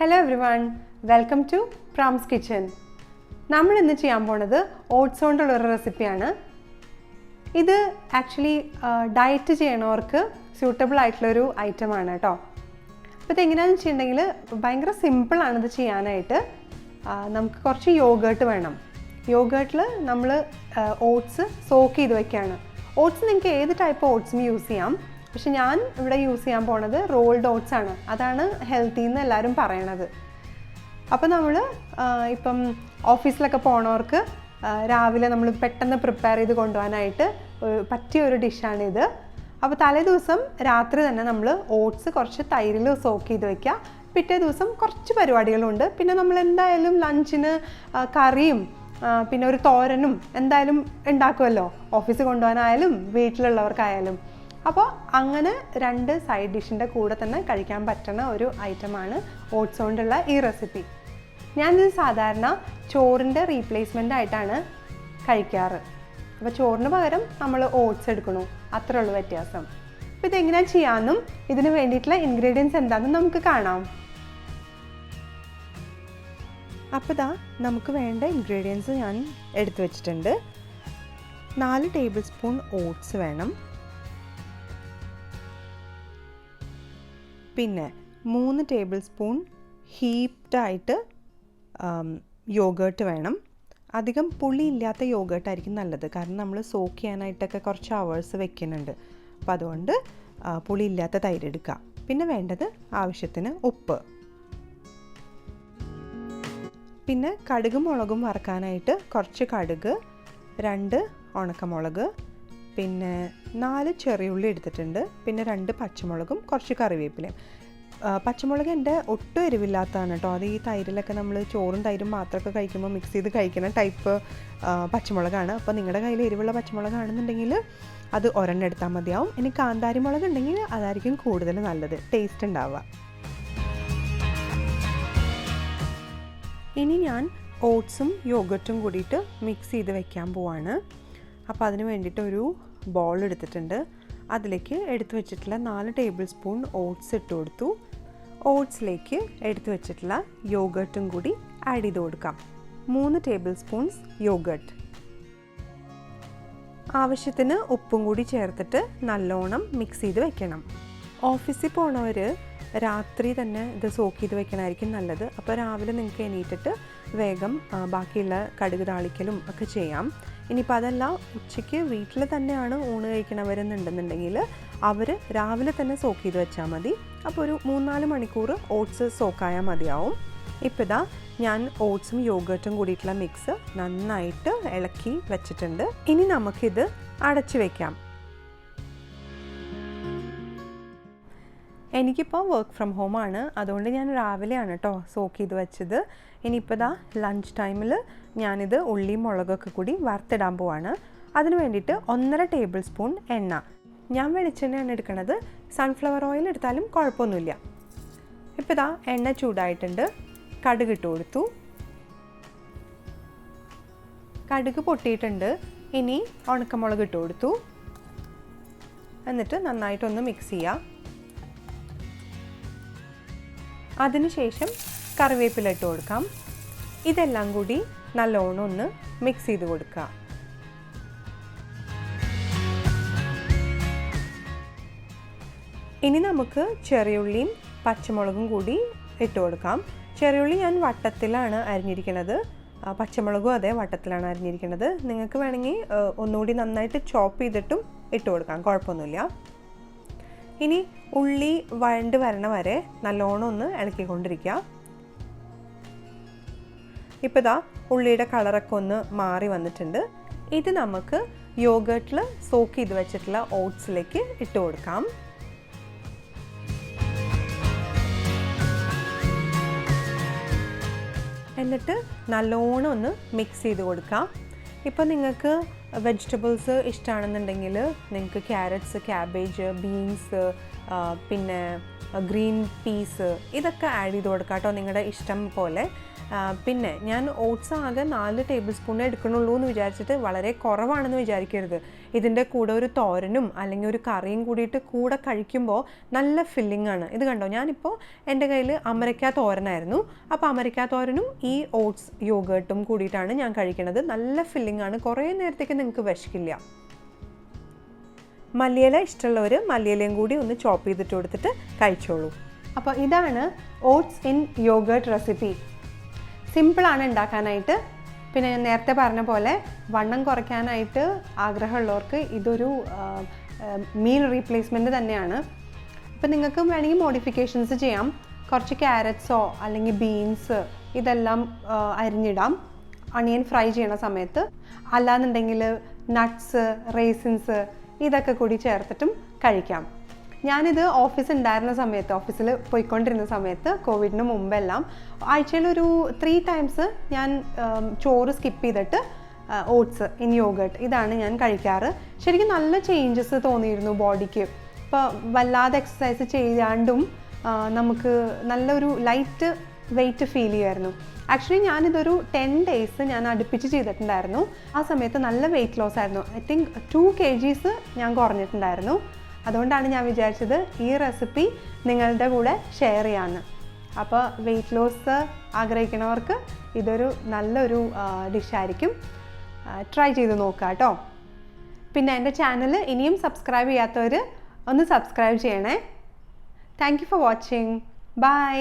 Hello everyone, welcome to Pram's Kitchen. നമ്മൾ ഇന്ന് ചെയ്യാൻ പോകുന്നത് ഓട്സ് കൊണ്ടുള്ള ഒരു റെസിപ്പിയാണ്. ഇത് ആക്ച്വലി ഡയറ്റ് ചെയ്യണവർക്ക് സ്യൂട്ടബിൾ ആയിട്ടുള്ളൊരു ഐറ്റമാണ് കേട്ടോ. അപ്പോൾ ഇതെങ്ങനെയാണെന്ന് വെച്ചിട്ടുണ്ടെങ്കിൽ ഭയങ്കര സിമ്പിളാണ് ഇത് ചെയ്യാനായിട്ട്. നമുക്ക് കുറച്ച് യോഗേർട്ട് വേണം. യോഗേർട്ടിൽ നമ്മൾ ഓട്സ് സോക്ക് ചെയ്ത് വയ്ക്കുകയാണ്. ഓട്സ് നിങ്ങൾക്ക് ഏത് ടൈപ്പ് ഓട്സും യൂസ് ചെയ്യാം. പക്ഷെ ഞാൻ ഇവിടെ യൂസ് ചെയ്യാൻ പോണത് റോൾഡ് ഓട്സ് ആണ്. അതാണ് ഹെൽത്തി എന്ന് എല്ലാവരും പറയണത്. അപ്പോൾ നമ്മൾ ഇപ്പം ഓഫീസിലൊക്കെ പോണവർക്ക് രാവിലെ നമ്മൾ പെട്ടെന്ന് പ്രിപ്പയർ ചെയ്ത് കൊണ്ടുപോകാനായിട്ട് പറ്റിയൊരു ഡിഷാണിത്. അപ്പോൾ തലേ ദിവസം രാത്രി തന്നെ നമ്മൾ ഓട്സ് കുറച്ച് തൈരിൽ സോക്ക് ചെയ്ത് വയ്ക്കുക. പിറ്റേ ദിവസം കുറച്ച് പരിപാടികളുണ്ട്. പിന്നെ നമ്മൾ എന്തായാലും ലഞ്ചിന് കറിയും പിന്നെ ഒരു തോരനും എന്തായാലും ഉണ്ടാക്കുമല്ലോ, ഓഫീസിൽ കൊണ്ടുപോകാനായാലും വീട്ടിലുള്ളവർക്കായാലും. അപ്പോൾ അങ്ങനെ രണ്ട് സൈഡ് ഡിഷിൻ്റെ കൂടെ തന്നെ കഴിക്കാൻ പറ്റുന്ന ഒരു ഐറ്റമാണ് ഓട്സ് കൊണ്ടുള്ള ഈ റെസിപ്പി. ഞാനിത് സാധാരണ ചോറിൻ്റെ റീപ്ലേസ്മെൻ്റ് ആയിട്ടാണ് കഴിക്കാറ്. അപ്പോൾ ചോറിന് പകരം നമ്മൾ ഓട്സ് എടുക്കണു, അത്രേ ഉള്ളൂ വ്യത്യാസം. അപ്പോൾ ഇതെങ്ങനെയാണ് ചെയ്യാമെന്നും ഇതിന് വേണ്ടിയിട്ടുള്ള ഇൻഗ്രീഡിയൻസ് എന്താണെന്നും നമുക്ക് കാണാം. അപ്പോൾ നമുക്ക് വേണ്ട ഇൻഗ്രീഡിയൻസ് ഞാൻ എടുത്തു വെച്ചിട്ടുണ്ട്. 4 ടേബിൾ സ്പൂൺ ഓട്സ് വേണം. പിന്നെ 3 ടേബിൾ സ്പൂൺ ഹീപ്ഡായിട്ട് യോഗേർട്ട് വേണം. അധികം പുളി ഇല്ലാത്ത യോഗേർട്ടായിരിക്കും നല്ലത്, കാരണം നമ്മൾ സോക്ക് ചെയ്യാനായിട്ടൊക്കെ കുറച്ച് അവേഴ്സ് വെക്കുന്നുണ്ട്. അപ്പോൾ അതുകൊണ്ട് പുളി ഇല്ലാത്ത തൈര് എടുക്കുക. പിന്നെ വേണ്ടത് ആവശ്യത്തിന് ഉപ്പ്. പിന്നെ കടുകും മുളകും വറക്കാനായിട്ട് കുറച്ച് കടുക്, 2 ഉണക്കമുളക്, പിന്നെ 4 ചെറിയുള്ളി എടുത്തിട്ടുണ്ട്. പിന്നെ 2 പച്ചമുളകും കുറച്ച് കറിവേപ്പിലയും. പച്ചമുളക് എൻ്റെ ഒട്ടും എരിവില്ലാത്തതാണ് കേട്ടോ. അത് ഈ തൈരിലൊക്കെ നമ്മൾ ചോറും തൈരും മാത്രമൊക്കെ കഴിക്കുമ്പോൾ മിക്സ് ചെയ്ത് കഴിക്കുന്ന ടൈപ്പ് പച്ചമുളകാണ്. അപ്പോൾ നിങ്ങളുടെ കയ്യിൽ എരിവുള്ള പച്ചമുളകാണെന്നുണ്ടെങ്കിൽ അത് ഒരെണ്ണം എടുത്താൽ മതിയാവും. ഇനി കാന്താരി മുളക് ഉണ്ടെങ്കിൽ അതായിരിക്കും കൂടുതൽ നല്ലത്, ടേസ്റ്റ് ഉണ്ടാവുക. ഇനി ഞാൻ ഓട്സും യോഗർട്ടും കൂടിയിട്ട് മിക്സ് ചെയ്ത് വെക്കാൻ പോവാണ്. അപ്പോൾ അതിന് വേണ്ടിയിട്ട് ഒരു ബോൾ എടുത്തിട്ടുണ്ട്. അതിലേക്ക് എടുത്തു വെച്ചിട്ടുള്ള 4 ടേബിൾ സ്പൂൺ ഓട്സ് ഇട്ട് കൊടുത്തു. ഓട്സിലേക്ക് എടുത്തു വെച്ചിട്ടുള്ള യോഗർട്ടും കൂടി ആഡ് ചെയ്ത് കൊടുക്കാം. 3 ടേബിൾ സ്പൂൺസ് യോഗർട്ട്. ആവശ്യത്തിന് ഉപ്പും കൂടി ചേർത്തിട്ട് നല്ലോണം മിക്സ് ചെയ്ത് വെക്കണം. ഓഫീസിൽ പോണവർ രാത്രി തന്നെ ഇത് സോക്ക് ചെയ്ത് വെക്കണമായിരിക്കും നല്ലത്. അപ്പോൾ രാവിലെ നിങ്ങൾക്ക് എണീറ്റിട്ട് വേഗം ബാക്കിയുള്ള കടുക് താളിക്കലും ഒക്കെ ചെയ്യാം. ഇനിയിപ്പോൾ അതല്ല, ഉച്ചയ്ക്ക് വീട്ടിൽ തന്നെയാണ് ഊണ് കഴിക്കണവരെന്നുണ്ടെന്നുണ്ടെങ്കിൽ അവർ രാവിലെ തന്നെ സോക്ക് ചെയ്ത് വെച്ചാൽ മതി. അപ്പോൾ ഒരു 3-4 മണിക്കൂർ ഓട്സ് സോക്കായാൽ മതിയാവും. ഇപ്പോൾ ഞാൻ ഓട്സും യോഗർട്ടും കൂടിയിട്ടുള്ള മിക്സ് നന്നായിട്ട് ഇളക്കി വെച്ചിട്ടുണ്ട്. ഇനി നമുക്കിത് അടച്ചു വയ്ക്കാം. എനിക്കിപ്പോൾ വർക്ക് ഫ്രം ഹോമാണ്, അതുകൊണ്ട് ഞാൻ രാവിലെയാണ് കേട്ടോ സോക്ക് ചെയ്ത് വെച്ചത്. ഇനിയിപ്പോൾ ലഞ്ച് ടൈമിൽ ഞാനിത് ഉള്ളിയും മുളകൊക്കെ കൂടി വറുത്തിടാൻ പോവാണ്. അതിന് വേണ്ടിയിട്ട് 1.5 ടേബിൾ സ്പൂൺ എണ്ണ. ഞാൻ വെളിച്ചെണ്ണയാണ് എടുക്കുന്നത്, സൺഫ്ലവർ ഓയിൽ എടുത്താലും കുഴപ്പമൊന്നുമില്ല. ഇപ്പോൾ എണ്ണ ചൂടായിട്ടുണ്ട്. കടുക് ഇട്ട് കൊടുത്തു. കടുക് പൊട്ടിയിട്ടുണ്ട്. ഇനി ഉണക്കമുളക് ഇട്ട് കൊടുത്തു. എന്നിട്ട് നന്നായിട്ടൊന്ന് മിക്സ് ചെയ്യുക. അതിനുശേഷം കറിവേപ്പില ഇട്ട് കൊടുക്കാം. ഇതെല്ലാം കൂടി നല്ലോണം ഒന്ന് മിക്സ് ചെയ്ത് കൊടുക്കുക. ഇനി നമുക്ക് ചെറിയുള്ളിയും പച്ചമുളകും കൂടി ഇട്ട് കൊടുക്കാം. ചെറിയുള്ളി ഞാൻ വട്ടത്തിലാണ് അരിഞ്ഞിരിക്കുന്നത്, പച്ചമുളകും അതേ വട്ടത്തിലാണ് അരിഞ്ഞിരിക്കുന്നത്. നിങ്ങൾക്ക് വേണമെങ്കിൽ ഒന്നുകൂടി നന്നായിട്ട് ചോപ്പ് ചെയ്തിട്ടും ഇട്ട് കൊടുക്കാം, കുഴപ്പമൊന്നുമില്ല. ഇനി ഉള്ളി വഴണ്ട് വരണ വരെ നല്ലോണം ഒന്ന് ഇളക്കിക്കൊണ്ടിരിക്കുക. ഇപ്പോൾ ഉള്ളിയുടെ കളറൊക്കെ ഒന്ന് മാറി വന്നിട്ടുണ്ട്. ഇത് നമുക്ക് യോഗർട്ടിൽ സോക്ക് ചെയ്ത് വെച്ചിട്ടുള്ള ഓട്സിലേക്ക് ഇട്ട് കൊടുക്കാം. എന്നിട്ട് നല്ലോണം ഒന്ന് മിക്സ് ചെയ്ത് കൊടുക്കാം. ഇപ്പോൾ നിങ്ങൾക്ക് വെജിറ്റബിൾസ് ഇഷ്ടമാണെന്നുണ്ടെങ്കിൽ നിങ്ങൾക്ക് ക്യാരറ്റ്സ്, ക്യാബേജ്, ബീൻസ്, പിന്നെ ഗ്രീൻ പീസ് ഇതൊക്കെ ആഡ് ചെയ്ത് കൊടുക്കാം കേട്ടോ, നിങ്ങളുടെ ഇഷ്ടം പോലെ. പിന്നെ ഞാൻ ഓട്സ് ആകെ 4 ടേബിൾ സ്പൂൺ എടുക്കണുള്ളൂ എന്ന് വിചാരിച്ചിട്ട് വളരെ കുറവാണെന്ന് വിചാരിക്കരുത്. ഇതിൻ്റെ കൂടെ ഒരു തോരനും അല്ലെങ്കിൽ ഒരു കറിയും കൂടിയിട്ട് കൂടെ കഴിക്കുമ്പോൾ നല്ല ഫില്ലിംഗ് ആണ്. ഇത് കണ്ടോ, ഞാനിപ്പോൾ എൻ്റെ കയ്യിൽ അമരയ്ക്ക തോരനായിരുന്നു. അപ്പോൾ അമരയ്ക്ക തോരനും ഈ ഓട്സ് യോഗേർട്ടും കൂടിയിട്ടാണ് ഞാൻ കഴിക്കുന്നത്. നല്ല ഫില്ലിംഗ് ആണ്, കുറേ നേരത്തേക്ക് നിങ്ങൾക്ക് വിശക്കില്ല. മല്ലിയില ഇഷ്ടമുള്ളവർ മല്ലിയിലയും കൂടി ഒന്ന് ചോപ്പ് ചെയ്തിട്ട് കൊടുത്തിട്ട് കഴിച്ചോളൂ. അപ്പോൾ ഇതാണ് ഓട്സ് ഇൻ യോഗേർട്ട് റെസിപ്പി. സിമ്പിളാണ് ഉണ്ടാക്കാനായിട്ട്. പിന്നെ ഞാൻ നേരത്തെ പറഞ്ഞ പോലെ വണ്ണം കുറയ്ക്കാനായിട്ട് ആഗ്രഹമുള്ളവർക്ക് ഇതൊരു മീൽ റീപ്ലേസ്മെൻറ്റ് തന്നെയാണ്. അപ്പോൾ നിങ്ങൾക്ക് വേണമെങ്കിൽ മോഡിഫിക്കേഷൻസ് ചെയ്യാം. കുറച്ച് ക്യാരറ്റ്സോ അല്ലെങ്കിൽ ബീൻസ് ഇതെല്ലാം അരിഞ്ഞിടാം അണിയൻ ഫ്രൈ ചെയ്യണ സമയത്ത്. അല്ലാന്നുണ്ടെങ്കിൽ നട്ട്സ്, റേസിൻസ് ഇതൊക്കെ കൂടി ചേർത്തിട്ടും കഴിക്കാം. ഞാനിത് ഓഫീസിൽ പോയിക്കൊണ്ടിരുന്ന സമയത്ത് കോവിഡിന് മുമ്പെല്ലാം ആഴ്ചയിലൊരു 3 times ഞാൻ ചോറ് സ്കിപ്പ് ചെയ്തിട്ട് ഓട്സ് ഇൻ യോഗേർട്ട് ഇതാണ് ഞാൻ കഴിക്കാറ്. ശരിക്കും നല്ല ചേഞ്ചസ് തോന്നിയിരുന്നു ബോഡിക്ക്. ഇപ്പോൾ വല്ലാതെ എക്സസൈസ് ചെയ്യാണ്ടും നമുക്ക് നല്ലൊരു ലൈറ്റ് വെയിറ്റ് ഫീൽ ചെയ്യുമായിരുന്നു. ആക്ച്വലി ഞാനിതൊരു 10 days ഞാൻ അടുപ്പിച്ച് ചെയ്തിട്ടുണ്ടായിരുന്നു. ആ സമയത്ത് നല്ല വെയിറ്റ് ലോസ് ആയിരുന്നു. ഐ തിങ്ക് 2 kgs ഞാൻ കുറഞ്ഞിട്ടുണ്ടായിരുന്നു. അതുകൊണ്ടാണ് ഞാൻ വിചാരിച്ചത് ഈ റെസിപ്പി നിങ്ങളുടെ കൂടെ ഷെയർ ചെയ്യാമെന്ന്. അപ്പോൾ വെയിറ്റ് ലോസ് ആഗ്രഹിക്കുന്നവർക്ക് ഇതൊരു നല്ലൊരു ഡിഷായിരിക്കും. ട്രൈ ചെയ്ത് നോക്കുക കേട്ടോ. പിന്നെ എൻ്റെ ചാനൽ ഇനിയും സബ്സ്ക്രൈബ് ചെയ്യാത്തവർ ഒന്ന് സബ്സ്ക്രൈബ് ചെയ്യണേ. Thank you for watching. By.